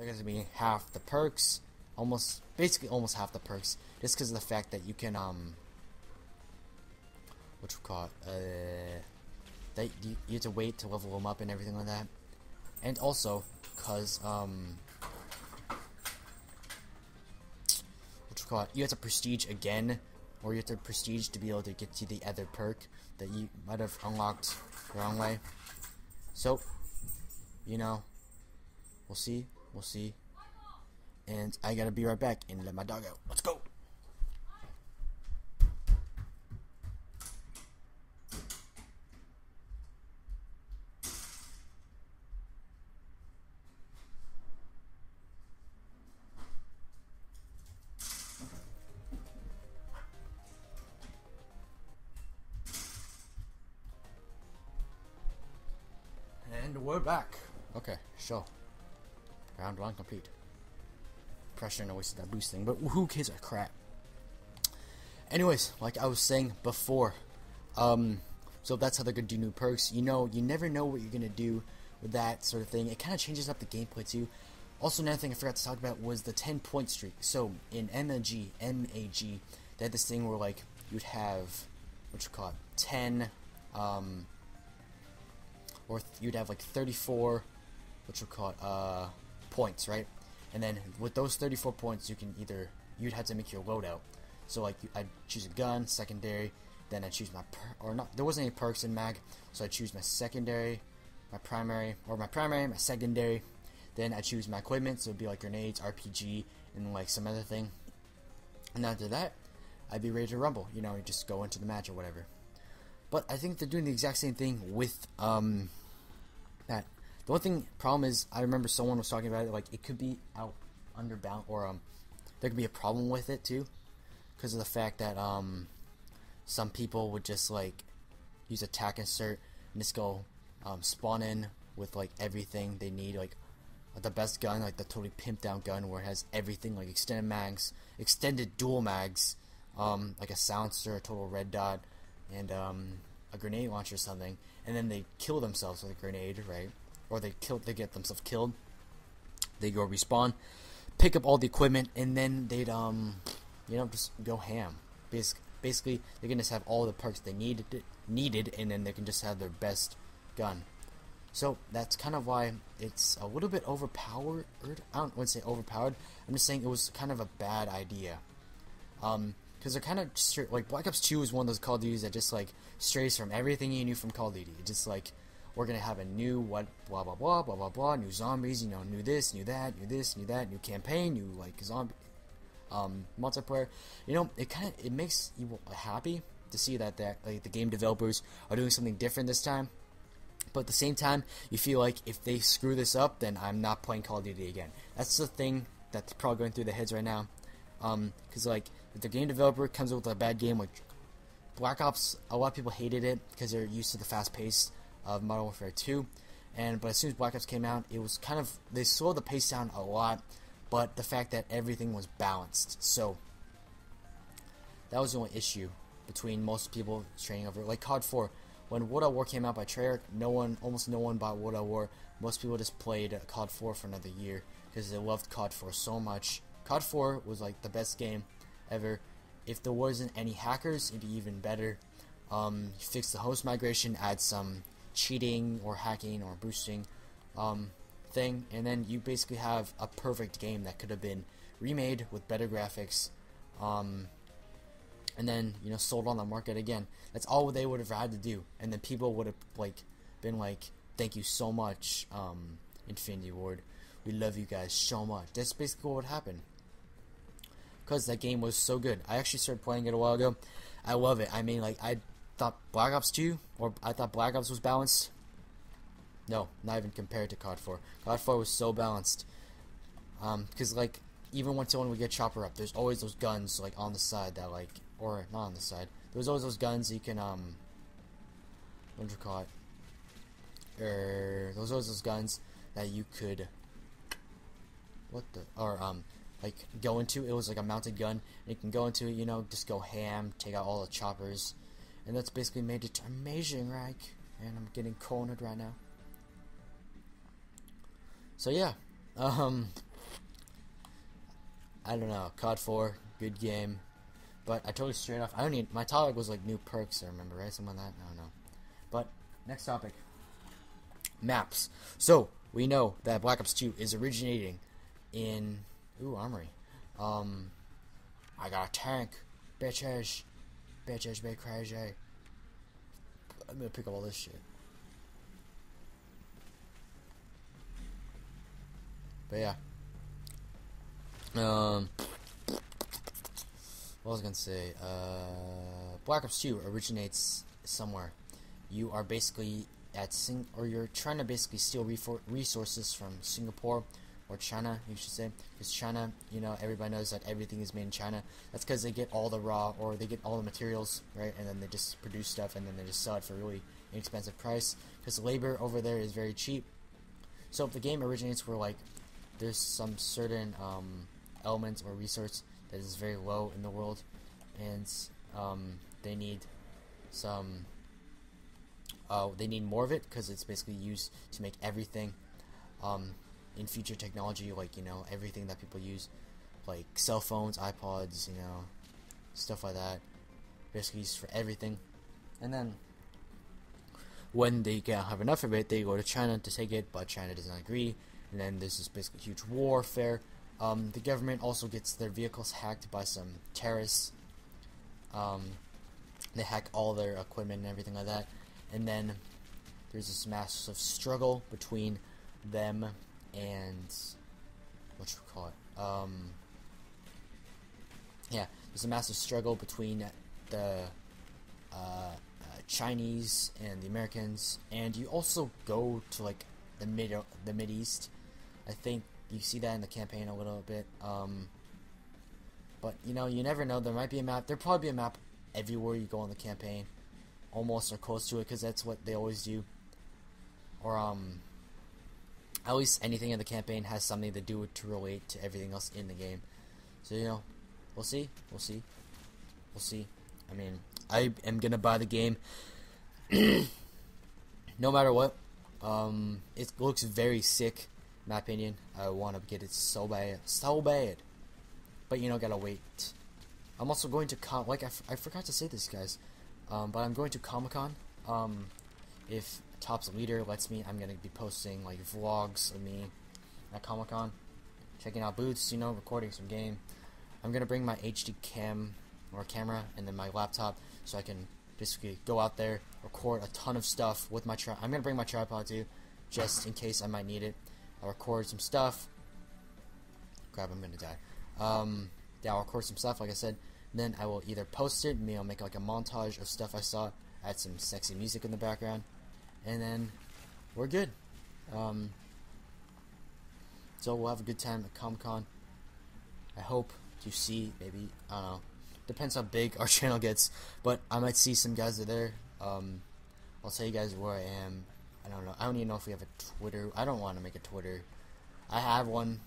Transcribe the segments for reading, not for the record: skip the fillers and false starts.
they're going to be half the perks, basically almost half the perks, just because of the fact that you can what you call it, that you have to wait to level them up and everything like that, and also because you have to prestige again, or you have to prestige to be able to get to the other perk that you might have unlocked the wrong way. So, you know, we'll see, and I gotta be right back and let my dog out. Let's go. And we're back. Okay, sure. Round 1 complete. Pressure and wasted that boost thing, but who gives a crap? Anyways, like I was saying before, so that's how they're gonna do new perks. You know, you never know what you're gonna do with that sort of thing. It kind of changes up the gameplay too. Also, another thing I forgot to talk about was the 10-point streak. So in MAG, they had this thing where like you'd have 10, or you'd have like 34, points, right? And then with those 34 points, you'd have to make your loadout. So like I'd choose a gun, secondary, then I choose there wasn't any perks in mag, so I choose my secondary, my primary, my secondary. Then I choose my equipment, so it'd be like grenades, RPG, and like some other thing. And after that, I'd be ready to rumble. You know, just go into the match or whatever. But I think they're doing the exact same thing with that. The only problem is, I remember someone was talking about it, like it could be underbound, or there could be a problem with it too, because of the fact that some people would just like use attack insert and just go spawn in with like everything they need, like the best gun, like the totally pimped out gun where it has everything, like extended mags, extended dual mags, like a silencer, a total red dot, and a grenade launcher or something, and then they kill themselves with a grenade, right? Or they get themselves killed. They go respawn, pick up all the equipment, and then they'd just go ham. Basically, they can just have all the perks they needed, and then they can just have their best gun. So that's kind of why it's a little bit overpowered. I don't want to say overpowered. I'm just saying it was kind of a bad idea. Because they're kind of like Black Ops 2 is one of those Call of Duties that just like strays from everything you knew from Call of Duty. It's just like, we're gonna have a new blah blah blah blah blah blah, new zombies, you know, new this, new that, new this, new that, new campaign, new like zombie multiplayer. You know, it makes you happy to see that like the game developers are doing something different this time. But at the same time, you feel like if they screw this up, then I'm not playing Call of Duty again. That's the thing that's probably going through their heads right now. Because like if the game developer comes up with a bad game, like Black Ops, a lot of people hated it because they're used to the fast pace of Modern Warfare 2, but as soon as Black Ops came out, it was kind of, they slowed the pace down a lot, but the fact that everything was balanced, so that was the only issue between most people straying over. Like COD 4, when World at War came out by Treyarch, almost no one bought World at War. Most people just played COD 4 for another year because they loved COD 4 so much. COD 4 was like the best game ever. If there wasn't any hackers, it'd be even better. Fix the host migration, add some cheating or hacking or boosting thing, and then you basically have a perfect game that could have been remade with better graphics, and then sold on the market again. That's all they would have had to do, and then people would have been like, thank you so much, Infinity Ward, we love you guys so much. That's basically what would happen, because that game was so good. I actually started playing it a while ago. I love it. I mean, like, I thought Black Ops 2, or I thought Black Ops was balanced. No, not even compared to COD 4. COD 4 was so balanced. Because, like, even when someone would get chopper up, there's always those guns, like, on the side that, like, or not on the side. There's always those guns you can, what do you call it? There's always those guns that you could, like, go into. It was like a mounted gun, and you can go into it, just go ham, take out all the choppers. And that's basically made it amazing, right? And I'm getting cornered right now. So yeah, I don't know. COD 4, good game. But I totally straight off. I don't need. My topic was like new perks, I remember, right? Something like that? I don't know. But, next topic. Maps. So, we know that Black Ops 2 is originating in. Ooh, Armory. I got a tank. Bitches. Bitches be crazy. I'm gonna pick up all this shit. But yeah. What was I gonna say? Black Ops 2 originates somewhere. You are basically or you're trying to basically steal resources from Singapore or China, you should say, because China, you know, everybody knows that everything is made in China. That's because they get all the raw, or they get all the materials, right, and then they just produce stuff, and then they just sell it for a really inexpensive price, because labor over there is very cheap. So if the game originates where, like, there's some certain element or resource that is very low in the world, and they need some, they need more of it, because it's basically used to make everything, in future technology, like, you know, everything that people use, like cell phones, iPods, you know, stuff like that, basically used for everything. And then when they can't have enough of it, they go to China to take it, but China does not agree, and then there's this basically huge warfare. The government also gets their vehicles hacked by some terrorists. They hack all their equipment and everything like that, and then there's this massive struggle between them and what you call it? Yeah, there's a massive struggle between the Chinese and the Americans, and you also go to like the Mid East. I think you see that in the campaign a little bit. But you know, you never know. There might be a map. There'll probably be a map everywhere you go in the campaign, almost or close to it, because that's what they always do. Or at least anything in the campaign has something to do with, to relate to everything else in the game. So, you know, we'll see. We'll see. We'll see. I mean, I am gonna buy the game no matter what. It looks very sick, in my opinion. I want to get it so bad. So bad. But, you know, gotta wait. I'm also going to I forgot to say this, guys. But I'm going to Comic-Con. If ToPzZ leader lets me, I'm gonna be posting like vlogs of me at Comic-Con, checking out booths, you know, recording some game. I'm gonna bring my HD camera and then my laptop, so I can basically go out there, record a ton of stuff with my I'm gonna bring my tripod too, just in case I might need it. I'll record some stuff. Crap, I'm gonna die. Yeah, I'll record some stuff, like I said. Then I will either post it, maybe I'll make like a montage of stuff I saw, add some sexy music in the background, and then we're good. So we'll have a good time at Comic-Con. I hope to see, maybe, I don't know, depends how big our channel gets, but I might see some guys are there. I'll tell you guys where I am. I don't know. I don't even know if we have a Twitter. I don't want to make a Twitter. I have one,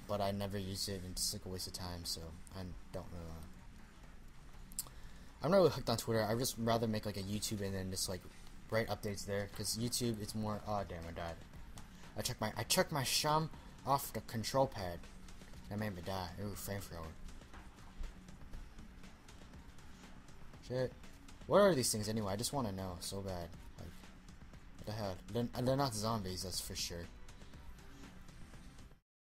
but I never use it, and it's like a waste of time, so I don't really want to. I'm not really hooked on Twitter. I just rather make like a YouTube and then just like write updates there, because YouTube, it's more. Oh damn, I died. I took my shum off the control pad. That made me die. Ooh, flamethrower. Shit. What are these things anyway? I just want to know so bad. Like, what the hell? They're not zombies, that's for sure.